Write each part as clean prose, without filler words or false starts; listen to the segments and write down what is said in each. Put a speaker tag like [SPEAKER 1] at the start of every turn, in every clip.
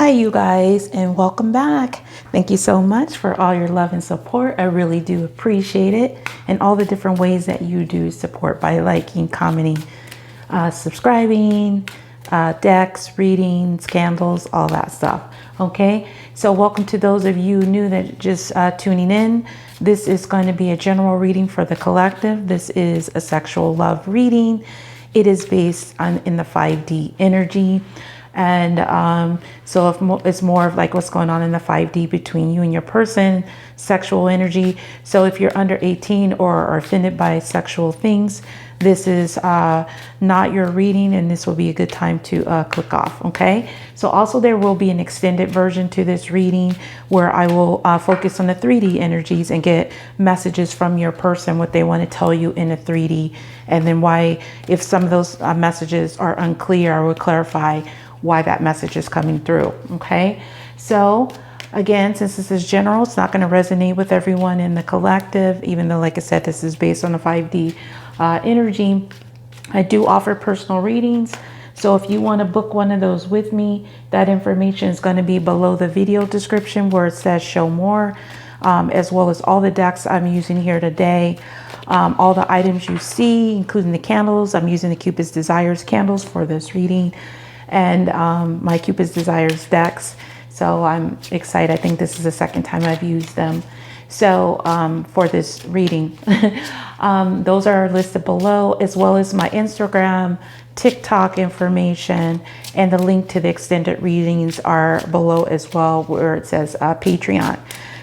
[SPEAKER 1] Hi, you guys, and welcome back. Thank you so much for all your love and support. I really do appreciate it, and all the different ways that you do support by liking, commenting, subscribing, decks, readings, candles, all that stuff. Okay, so welcome to those of you new that just tuning in. This is going to be a general reading for the collective. This is a sexual love reading. It is based on in the 5D energy. And so if it's more of like what's going on in the 5D between you and your person, sexual energy. So if you're under 18 or are offended by sexual things, this is not your reading, and this will be a good time to click off. Okay, so also there will be an extended version to this reading where I will focus on the 3D energies and get messages from your person, what they want to tell you in the 3D, and then why, if some of those messages are unclear, I will clarify why that message is coming through. Okay, so again, since this is general, it's not going to resonate with everyone in the collective, even though, like I said, this is based on the 5D energy. I do offer personal readings, so if you want to book one of those with me, that information is going to be below the video description where it says show more, as well as all the decks I'm using here today. All the items you see, including the candles. I'm using the Cupid's Desires candles for this reading, and my Cupid's Desires decks. So I'm excited. I think this is the second time I've used them. So for this reading, those are listed below, as well as my Instagram, TikTok information, and the link to the extended readings are below as well, where it says Patreon.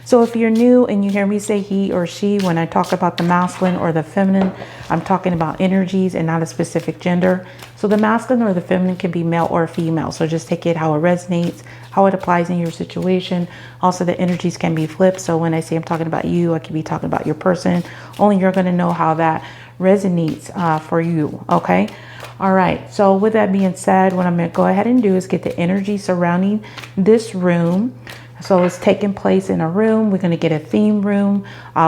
[SPEAKER 1] So if you're new and you hear me say he or she, when I talk about the masculine or the feminine, I'm talking about energies and not a specific gender. So the masculine or the feminine can be male or female. So just take it how it resonates, how it applies in your situation. Also, the energies can be flipped. So when I say I'm talking about you, I could be talking about your person. Only you're going to know how that resonates for you. Okay. All right. So with that being said, what I'm going to go ahead and do is get the energy surrounding this room. So it's taking place in a room. We're going to get a theme room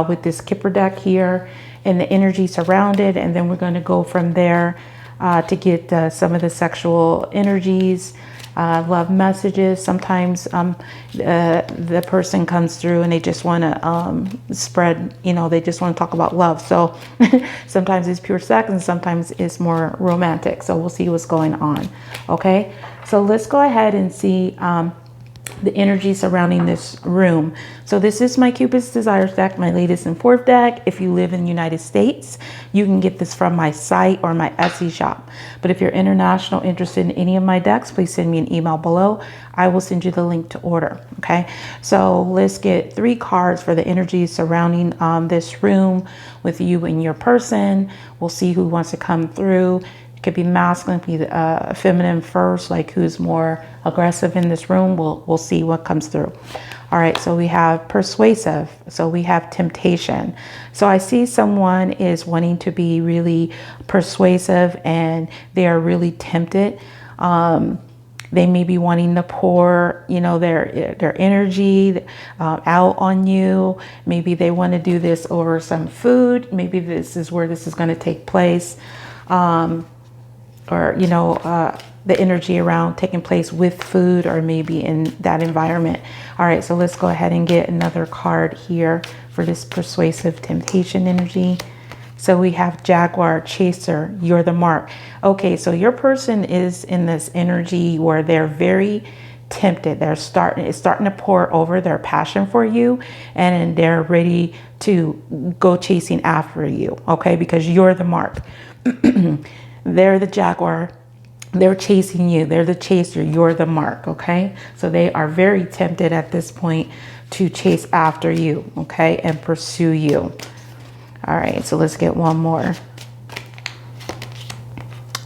[SPEAKER 1] with this Kipper deck here and the energy surrounded. And then we're going to go from there to get some of the sexual energies, love messages. Sometimes the person comes through and they just want to spread, they just want to talk about love. So sometimes it's pure sex and sometimes it's more romantic. So we'll see what's going on. Okay, so let's go ahead and see the energy surrounding this room. So this is my Cupid's Desires deck, my latest and fourth deck. If you live in the United States, you can get this from my site or my Etsy shop. But if you're international, interested in any of my decks, please send me an email below. I will send you the link to order. Okay, so let's get 3 cards for the energy surrounding this room with you and your person. We'll see who wants to come through. Could be masculine, could be feminine first, like who's more aggressive in this room. We'll see what comes through. All right, so we have persuasive. So we have temptation. So I see someone is wanting to be really persuasive and they are really tempted. They may be wanting to pour, their energy out on you. Maybe they want to do this over some food. Maybe this is where this is going to take place. Or the energy around taking place with food, or maybe in that environment. All right, so let's go ahead and get another card here for this persuasive temptation energy. So we have Jaguar, Chaser, you're the mark. Okay, so your person is in this energy where they're very tempted. It's starting to pour over their passion for you, and they're ready to go chasing after you. Okay, because you're the mark. They're the Jaguar, they're chasing you, they're the chaser, you're the mark. Okay, so they are very tempted at this point to chase after you, okay, and pursue you. All right, so let's get one more.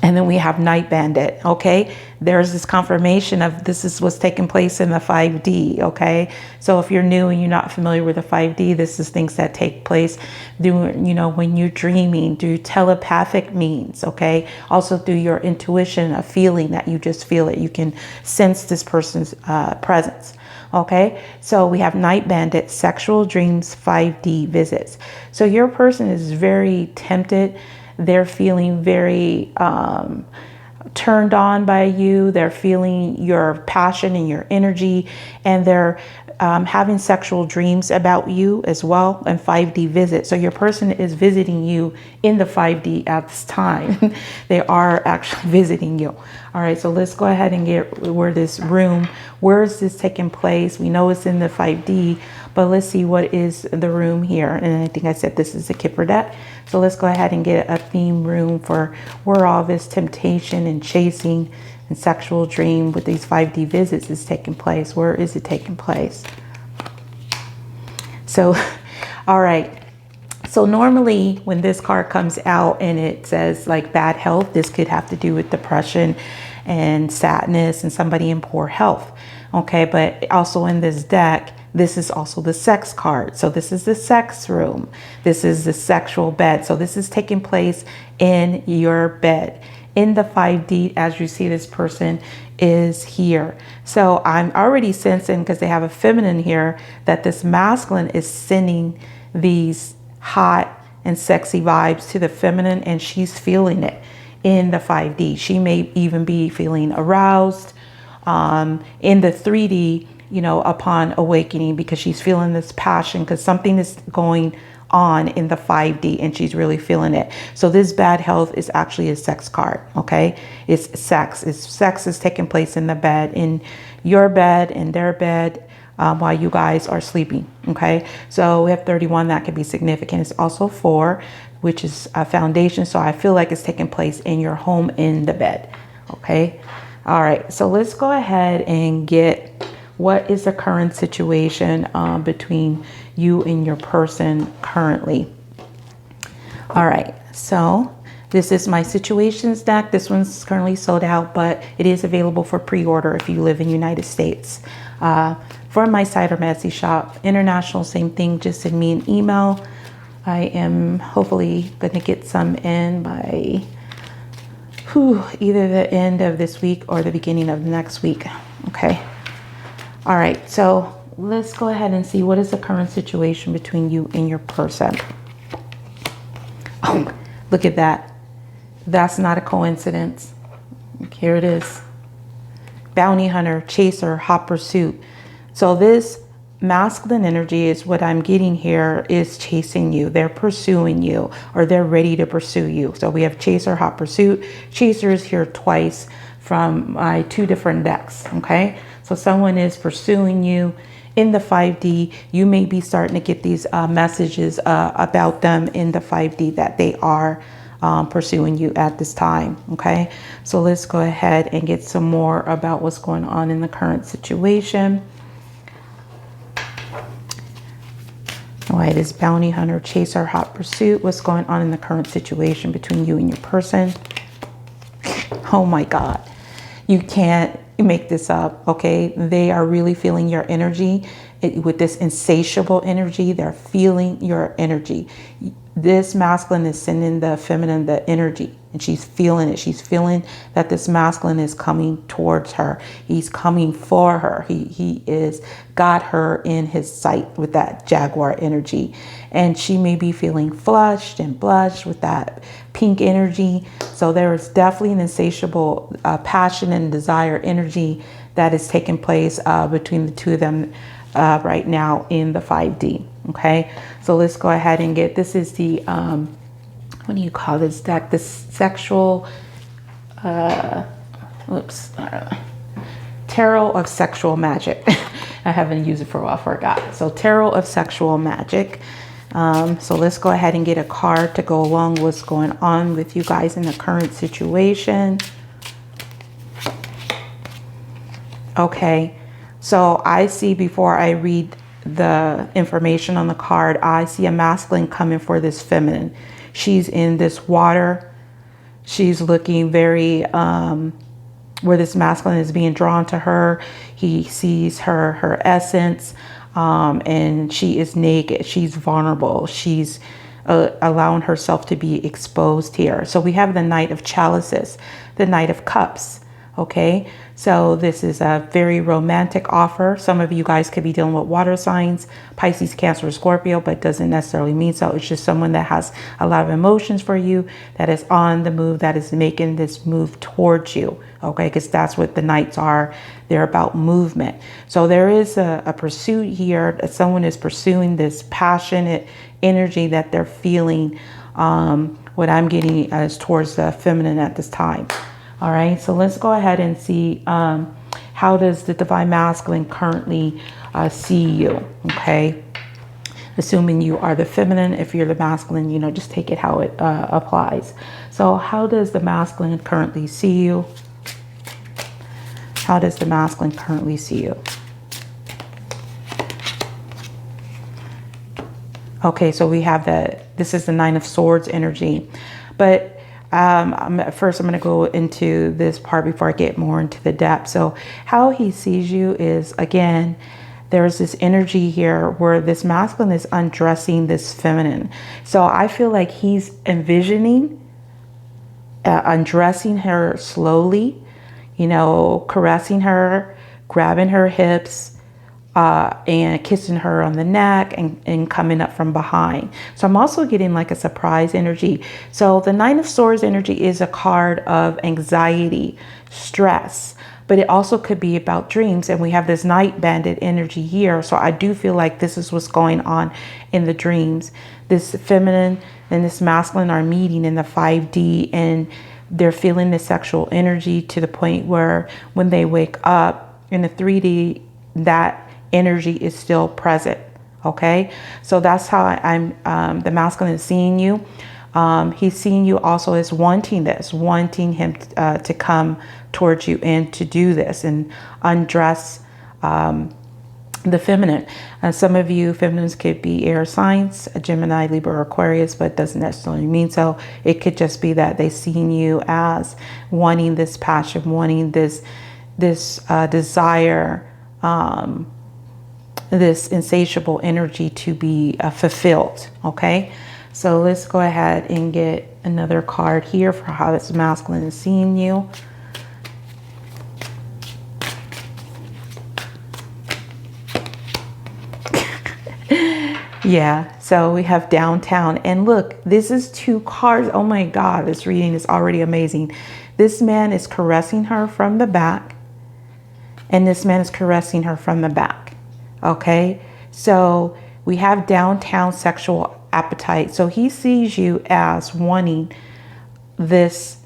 [SPEAKER 1] And then we have Night Bandit. Okay, there's this confirmation of this is what's taking place in the 5D. Okay, so if you're new and you're not familiar with the 5D, this is things that take place through, when you're dreaming, through telepathic means. Okay, also through your intuition, a feeling that you just feel it. You can sense this person's presence. Okay, so we have Night Bandit, sexual dreams, 5D visits. So your person is very tempted. They're feeling very turned on by you. They're feeling your passion and your energy, and they're having sexual dreams about you as well, and 5D visit. So your person is visiting you in the 5D at this time. They are actually visiting you. All right, so let's go ahead and get where this room, where is this taking place? We know it's in the 5D, but let's see what is the room here. And I think I said this is a Kipper deck. So let's go ahead and get a theme room for where all this temptation and chasing and sexual dream with these 5D visits is taking place. Where is it taking place? So, all right. So normally when this card comes out and it says like bad health, this could have to do with depression and sadness and somebody in poor health. Okay, but also in this deck, this is also the sex card. So this is the sex room. This is the sexual bed. So this is taking place in your bed. In the 5D, as you see, this person is here. So I'm already sensing, because they have a feminine here, that this masculine is sending these hot and sexy vibes to the feminine, and she's feeling it in the 5D. She may even be feeling aroused in the 3D, you know, upon awakening, because she's feeling this passion, because something is going on in the 5D and she's really feeling it. So this bad health is actually a sex card. Okay, it's sex. Sex is taking place in the bed, in your bed, in their bed, while you guys are sleeping. Okay, so we have 31. That could be significant. It's also 4, which is a foundation. So I feel like it's taking place in your home, in the bed. Okay, all right, so let's go ahead and get what is the current situation between you and your person currently. All right, so this is my situations deck. This one's currently sold out, but it is available for pre-order if you live in the United States. For my site or Etsy shop, international, same thing, just send me an email. I am hopefully gonna get some in by either the end of this week or the beginning of next week. Okay. All right, so let's go ahead and see what is the current situation between you and your person. Oh, look at that. That's not a coincidence. Here it is. Bounty hunter, chaser, hot pursuit. So this masculine energy is what I'm getting here, is chasing you. They're pursuing you, or they're ready to pursue you. So we have chaser, hot pursuit. Chaser is here twice from my 2 different decks. Okay, so someone is pursuing you in the 5D. You may be starting to get these messages about them in the 5D, that they are pursuing you at this time. Okay, so let's go ahead and get some more about what's going on in the current situation. All right, is bounty hunter, chaser, hot pursuit. What's going on in the current situation between you and your person? Oh my God, you can't make this up. Okay, they are really feeling your energy with this insatiable energy. They're feeling your energy. This masculine is sending the feminine the energy, and she's feeling it. She's feeling that this masculine is coming towards her. He's coming for her. He is got her in his sight with that jaguar energy, and she may be feeling flushed and blushed with that pink energy. So there is definitely an insatiable passion and desire energy that is taking place between the 2 of them right now in the 5D. Okay, so let's go ahead and get, this is the what do you call this deck? This sexual Tarot of Sexual Magic. I haven't used it for a while, forgot. So Tarot of Sexual Magic. So let's go ahead and get a card to go along with what's going on with you guys in the current situation. Okay, so I see, before I read the information on the card, I see a masculine coming for this feminine. She's in this water. She's looking very, where this masculine is being drawn to her. He sees her essence, and she is naked. She's vulnerable. She's allowing herself to be exposed here. So we have the Knight of Chalices, the Knight of Cups. Okay, so this is a very romantic offer. Some of you guys could be dealing with water signs, Pisces, Cancer, Scorpio, but doesn't necessarily mean so. It's just someone that has a lot of emotions for you, that is on the move, that is making this move towards you. Okay, because that's what the Knights are. They're about movement. So there is a pursuit here. Someone is pursuing this passionate energy that they're feeling. What I'm getting is towards the feminine at this time. All right, so let's go ahead and see how does the Divine Masculine currently see you, okay? Assuming you are the feminine, if you're the masculine, you know, just take it how it applies. So how does the masculine currently see you? How does the masculine currently see you? Okay, so we have this is the Nine of Swords energy, but first I'm going to go into this part before I get more into the depth. So how he sees you is, again, there's this energy here where this masculine is undressing this feminine. So I feel like he's envisioning undressing her slowly, you know, caressing her, grabbing her hips, and kissing her on the neck and coming up from behind. So I'm also getting like a surprise energy. So the Nine of Swords energy is a card of anxiety, stress, but it also could be about dreams. And we have this Night Bandit energy here. So I do feel like this is what's going on in the dreams. This feminine and this masculine are meeting in the 5D, and they're feeling the sexual energy to the point where when they wake up in the 3D, that energy is still present. Okay, so that's how I'm the masculine is seeing you. He's seeing you also as wanting this, wanting him to come towards you and to do this and undress the feminine. Some of you feminines could be air signs, Gemini, Libra, or Aquarius, but doesn't necessarily mean so. It could just be that they've seen you as wanting this passion, wanting this desire, this insatiable energy to be fulfilled. Okay, so let's go ahead and get another card here for how this masculine is seeing you. Yeah, so we have downtown, and look, this is 2 cards. Oh my God, this reading is already amazing. This man is caressing her from the back, and this man is caressing her from the back. Okay, so we have downtown sexual appetite. So he sees you as wanting this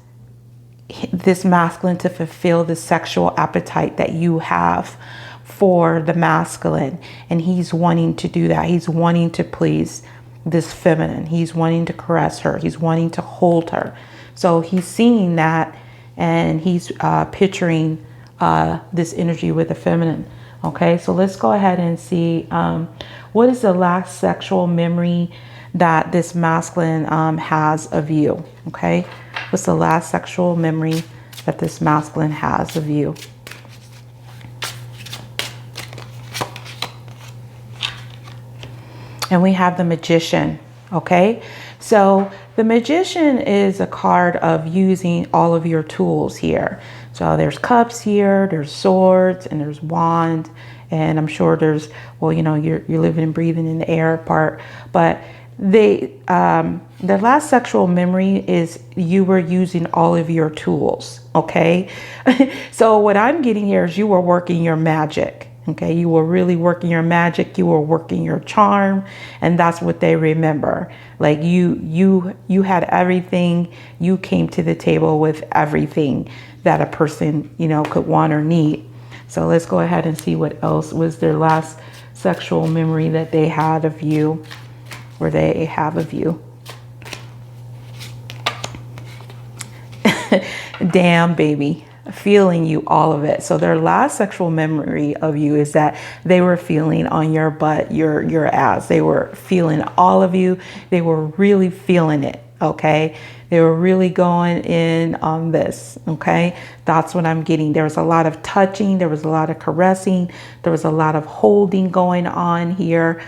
[SPEAKER 1] masculine to fulfill the sexual appetite that you have for the masculine, and he's wanting to do that. He's wanting to please this feminine. He's wanting to caress her. He's wanting to hold her. So he's seeing that, and he's picturing this energy with the feminine. Okay, so let's go ahead and see what is the last sexual memory that this masculine has of you. Okay, what's the last sexual memory that this masculine has of you? And we have the Magician. Okay, so the Magician is a card of using all of your tools here. So there's cups here, there's swords, and there's wand, and I'm sure there's, well, you know, you're living and breathing in the air part. But the last sexual memory is you were using all of your tools. Okay, so what I'm getting here is you were working your magic. Okay, you were really working your magic, you were working your charm, and that's what they remember. Like you had everything, you came to the table with everything that a person, you know, could want or need. So let's go ahead and see what else was their last sexual memory that they had of you, or they have of you. Damn, baby. Feeling you, all of it. So their last sexual memory of you is that they were feeling on your butt, your ass. They were feeling all of you. They were really feeling it. Okay, they were really going in on this. Okay, that's what I'm getting. There was a lot of touching, there was a lot of caressing, there was a lot of holding going on here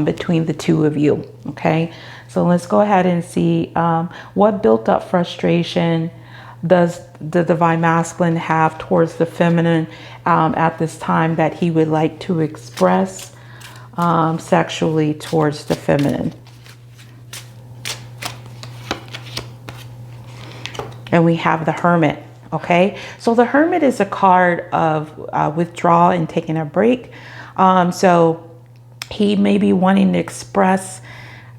[SPEAKER 1] between the two of you. Okay, so let's go ahead and see what built up frustration does the divine masculine have towards the feminine at this time that he would like to express sexually towards the feminine? And we have the Hermit. Okay, so the Hermit is a card of withdrawal and taking a break. So he may be wanting to express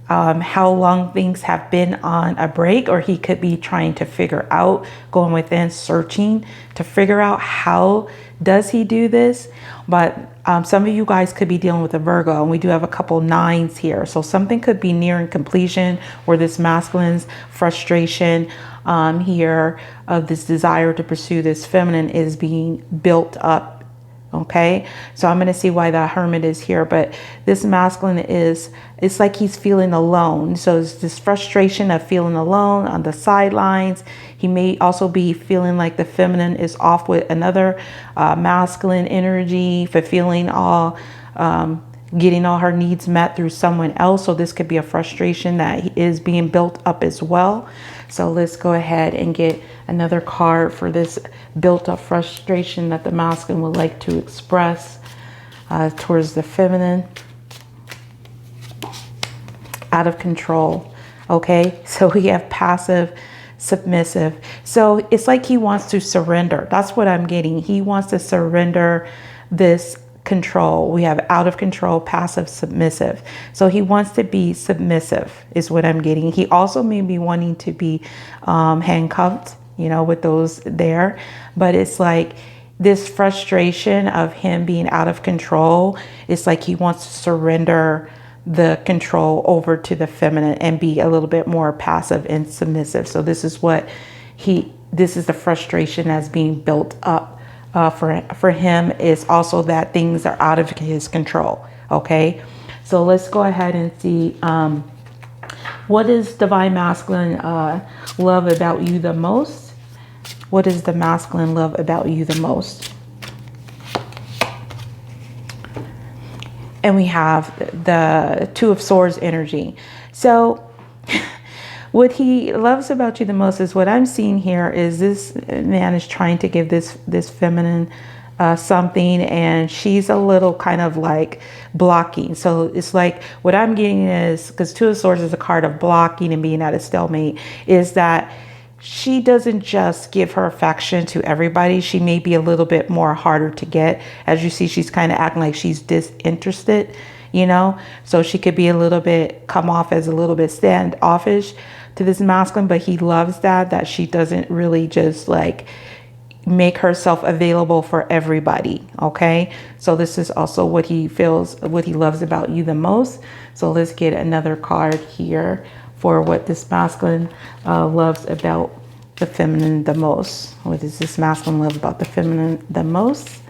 [SPEAKER 1] how long things have been on a break, or he could be trying to figure out, going within, searching to figure out how does he do this. But some of you guys could be dealing with a Virgo, and we do have a couple 9s here. So something could be nearing completion, where this masculine's frustration here of this desire to pursue this feminine is being built up. Okay, so I'm going to see why the Hermit is here, but this masculine it's like he's feeling alone. So it's this frustration of feeling alone on the sidelines. He may also be feeling like the feminine is off with another masculine energy, fulfilling all, getting all her needs met through someone else. So this could be a frustration that is being built up as well. So let's go ahead and get another card for this built up frustration that the masculine would like to express towards the feminine. Out of control. Okay, so we have passive, submissive. So it's like he wants to surrender. That's what I'm getting. He wants to surrender this control. We have out of control, passive, submissive. So he wants to be submissive is what I'm getting. He also may be wanting to be handcuffed, you know, with those there. But it's like this frustration of him being out of control. It's like he wants to surrender the control over to the feminine and be a little bit more passive and submissive. So this is what this is the frustration that's being built up. For him is also that things are out of his control. Okay, so let's go ahead and see what does divine masculine love about you the most? What does the masculine love about you the most? And we have the Two of Swords energy. So what he loves about you the most is what I'm seeing here is this man is trying to give this feminine something, and she's a little kind of like blocking. So it's like what I'm getting is, because Two of Swords is a card of blocking and being at a stalemate, is that she doesn't just give her affection to everybody. She may be a little bit more harder to get. As you see, she's kind of acting like she's disinterested, you know, so she could be a little bit come off as a little bit standoffish to this masculine, but he loves that she doesn't really just like make herself available for everybody. Okay, so this is also what he feels, what he loves about you the most. So let's get another card here for what this masculine loves about the feminine the most. What does this masculine love about the feminine the most?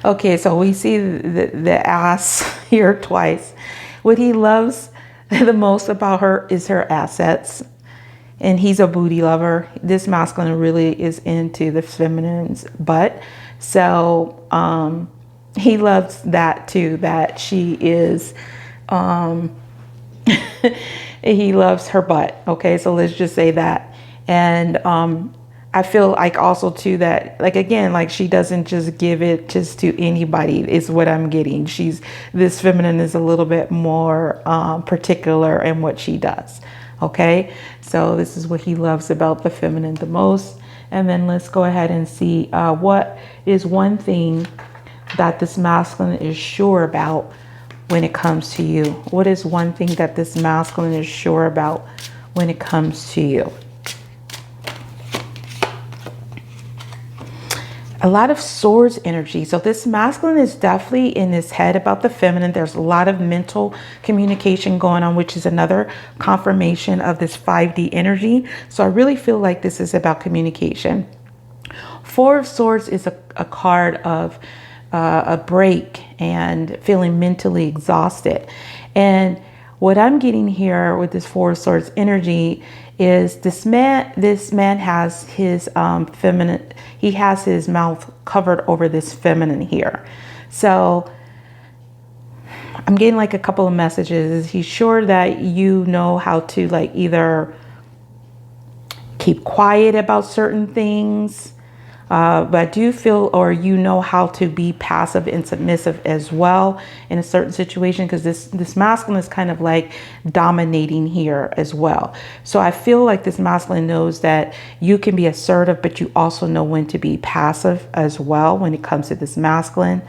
[SPEAKER 1] Okay, so we see the ass here twice. What he loves the most about her is her assets. And he's a booty lover. This masculine really is into the feminine's butt. So he loves that too, that she is, he loves her butt. Okay, so let's just say that. And I feel like also too that, like, again, like she doesn't just give it just to anybody is what I'm getting. This feminine is a little bit more particular in what she does. Okay, so this is what he loves about the feminine the most. And then let's go ahead and see what is one thing that this masculine is sure about when it comes to you. What is one thing that this masculine is sure about when it comes to you? A lot of swords energy. So this masculine is definitely in his head about the feminine. There's a lot of mental communication going on, which is another confirmation of this 5D energy. So I really feel like this is about communication. Four of Swords is a card of a break and feeling mentally exhausted. And what I'm getting here with this Four of Swords energy is this man has his feminine, he has his mouth covered over this feminine here. So I'm getting like a couple of messages. He's sure that you know how to like either keep quiet about certain things, but I do feel, or you know how to be passive and submissive as well in a certain situation, because this masculine is kind of like dominating here as well. So I feel like this masculine knows that you can be assertive, but you also know when to be passive as well when it comes to this masculine.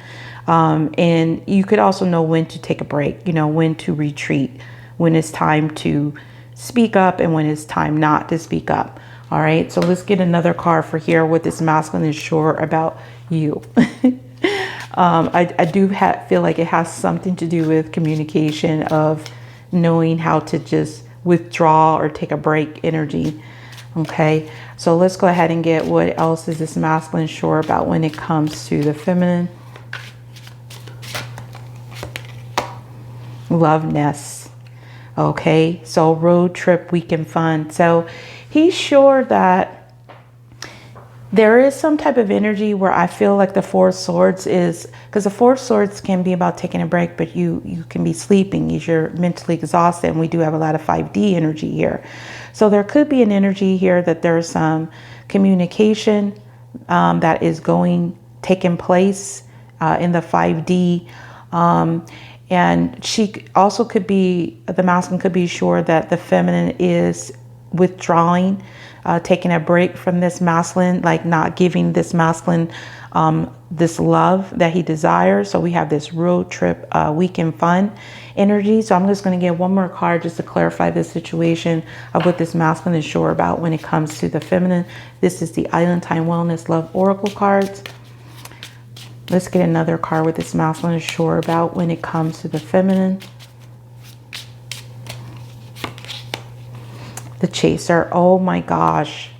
[SPEAKER 1] And you could also know when to take a break, you know, when to retreat, when it's time to speak up and when it's time not to speak up. All right, so let's get another card for here what this masculine is sure about you. I do feel like it has something to do with communication, of knowing how to just withdraw or take a break energy. Okay, so let's go ahead and get what else is this masculine sure about when it comes to the feminine. Love nest. Okay, so road trip, weekend fun. So he's sure that there is some type of energy where I feel like the Four of Swords is, because the Four of Swords can be about taking a break, but you can be sleeping as you're mentally exhausted, and we do have a lot of 5D energy here. So there could be an energy here that there's some communication that is taking place in the 5D. And she also could be, the masculine could be sure that the feminine is withdrawing, taking a break from this masculine, like not giving this masculine this love that he desires. So we have this road trip, weekend fun energy. So I'm just going to get one more card just to clarify the situation of what this masculine is sure about when it comes to the feminine. This is the Island Time Wellness Love Oracle cards. Let's get another card with this masculine is sure about when it comes to the feminine. The Chaser. Oh my gosh.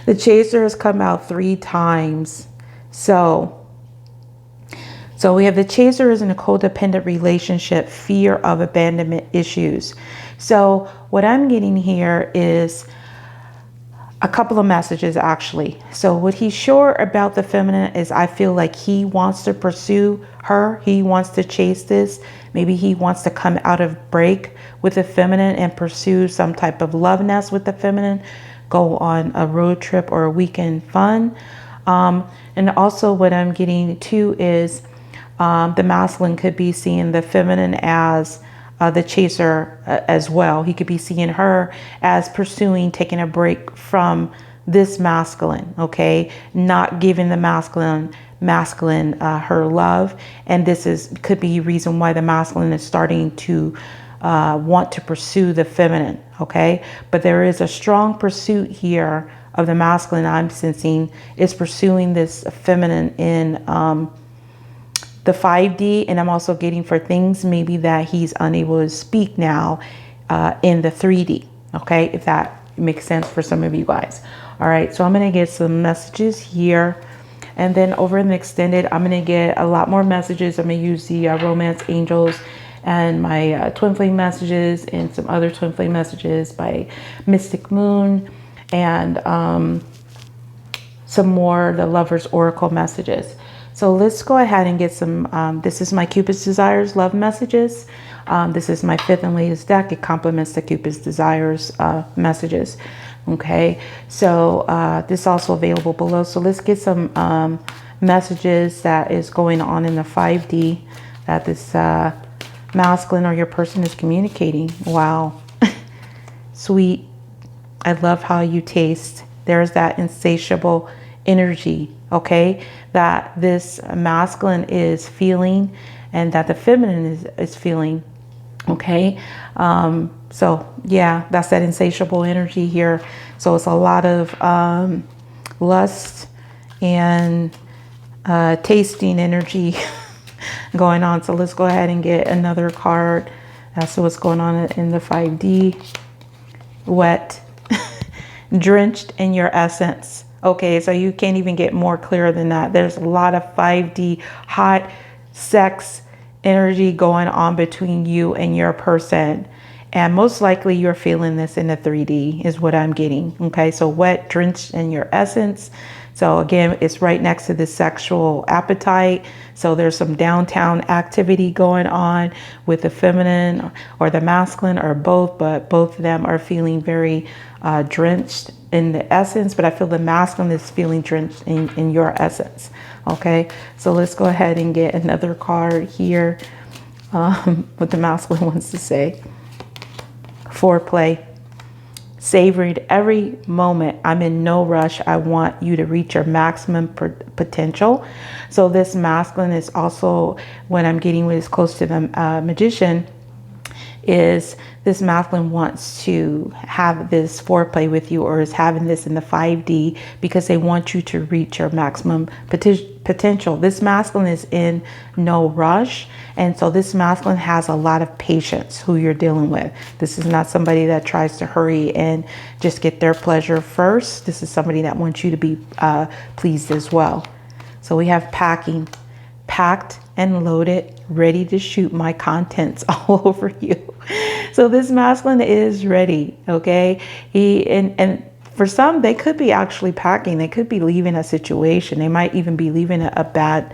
[SPEAKER 1] The Chaser has come out 3 times. So we have the Chaser is in a codependent relationship, fear of abandonment issues. So what I'm getting here is a couple of messages actually. So what he's sure about the feminine is I feel like he wants to pursue her. He wants to chase this. Maybe he wants to come out of break with the feminine and pursue some type of love nest with the feminine, go on a road trip or a weekend fun. And also what I'm getting too is the masculine could be seeing the feminine as the Chaser as well. He could be seeing her as pursuing, taking a break from this masculine, okay? Not giving the masculine her love. And this could be a reason why the masculine is starting to want to pursue the feminine, okay? But there is a strong pursuit here of the masculine I'm sensing is pursuing this feminine in the 5D, and I'm also getting for things maybe that he's unable to speak now in the 3D, okay, if that makes sense for some of you guys. All right, so I'm going to get some messages here, and then over in the extended I'm going to get a lot more messages. I'm going to use the romance angels and my twin flame messages and some other twin flame messages by Mystic Moon, and some more the Lover's Oracle messages. So let's go ahead and get some, this is my Cupid's Desires love messages. This is my 5th and latest deck. It complements the Cupid's Desires messages. Okay, so this is also available below. So let's get some messages that is going on in the 5D that this masculine or your person is communicating. Wow. Sweet. I love how you taste. There's that insatiable energy, okay, that this masculine is feeling and that the feminine is feeling, okay. So yeah, that's that insatiable energy here. So it's a lot of lust and tasting energy going on. So let's go ahead and get another card. That's what's going on in the 5D. Wet. Drenched in your essence. Okay, so you can't even get more clear than that. There's a lot of 5D hot sex energy going on between you and your person. And most likely you're feeling this in the 3D is what I'm getting. Okay, so wet, drenched in your essence. So again, it's right next to the sexual appetite. So there's some downtown activity going on with the feminine or the masculine or both, but both of them are feeling very drenched in the essence, but I feel the masculine is feeling drenched in your essence. Okay, so let's go ahead and get another card here. What the masculine wants to say. Foreplay. Savored every moment. I'm in no rush. I want you to reach your maximum potential. So this masculine is also, when I'm getting with, is close to the magician, is this masculine wants to have this foreplay with you, or is having this in the 5D because they want you to reach your maximum potential. This masculine is in no rush. And so this masculine has a lot of patience who you're dealing with. This is not somebody that tries to hurry and just get their pleasure first. This is somebody that wants you to be pleased as well. So we have packing, packed and loaded, ready to shoot my contents all over you. So this masculine is ready, okay? And for some, they could be actually packing. They could be leaving a situation. They might even be leaving a bad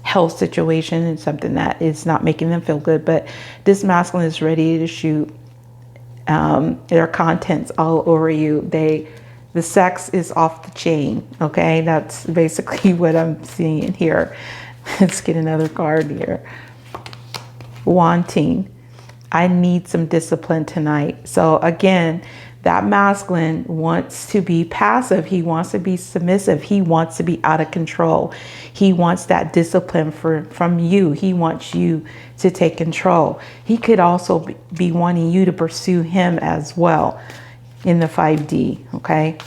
[SPEAKER 1] health situation and something that is not making them feel good. But this masculine is ready to shoot their contents all over you. The sex is off the chain, okay? That's basically what I'm seeing here. Let's get another card here. Wanting. I need some discipline tonight. So again, that masculine wants to be passive. He wants to be submissive. He wants to be out of control. He wants that discipline from you. He wants you to take control. He could also be wanting you to pursue him as well in the 5D, okay?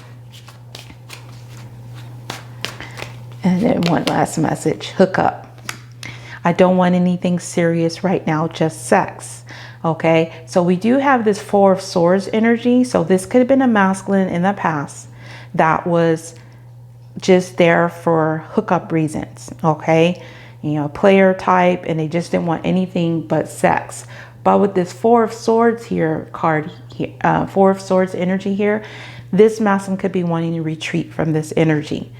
[SPEAKER 1] And then one last message, hook up. I don't want anything serious right now, just sex. Okay, so we do have this 4 of Swords energy. So this could have been a masculine in the past that was just there for hookup reasons. Okay, you know, player type, and they just didn't want anything but sex. But with this 4 of Swords here card, here, 4 of Swords energy here, this masculine could be wanting to retreat from this energy.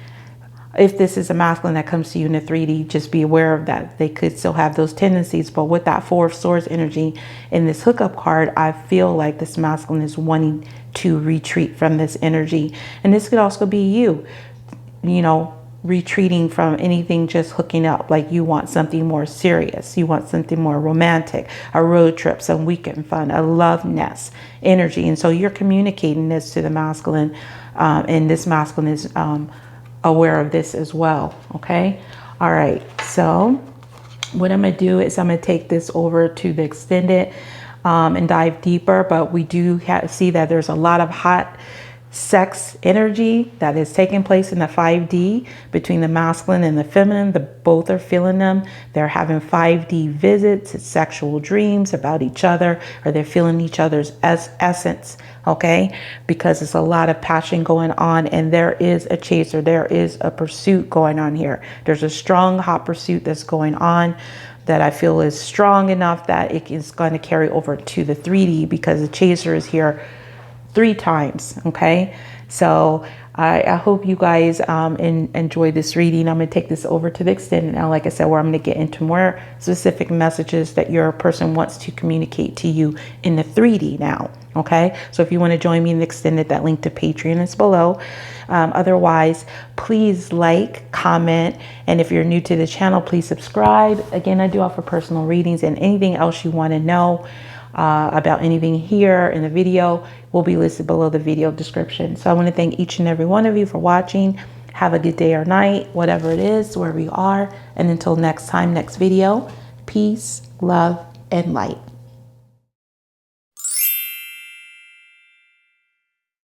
[SPEAKER 1] If this is a masculine that comes to you in the 3D, just be aware of that. They could still have those tendencies. But with that 4 of Swords energy in this hookup card, I feel like this masculine is wanting to retreat from this energy. And this could also be you know, retreating from anything just hooking up. Like you want something more serious. You want something more romantic, a road trip, some weekend fun, a love nest energy. And so you're communicating this to the masculine, and this masculine is aware of this as well. Okay, all right, so what I'm gonna do is I'm gonna take this over to the extended and dive deeper, but we do see that there's a lot of hot sex energy that is taking place in the 5D between the masculine and the feminine. Both are feeling them. They're having 5D visits, sexual dreams about each other, or they're feeling each other's essence, okay? Because there's a lot of passion going on, and there is a chaser, there is a pursuit going on here. There's a strong, hot pursuit that's going on that I feel is strong enough that it is going to carry over to the 3D, because the chaser is here 3 times. Okay, so I hope you guys enjoy this reading. I'm going to take this over to the extended now, like I said, where I'm going to get into more specific messages that your person wants to communicate to you in the 3D now. Okay, so if you want to join me in the extended, that link to Patreon is below. Otherwise, please like, comment, and if you're new to the channel, please subscribe. Again, I do offer personal readings, and anything else you want to know about anything here in the video will be listed below the video description. So I want to thank each and every one of you for watching. Have a good day or night, whatever it is, wherever you are. And until next time, next video, peace, love, and light.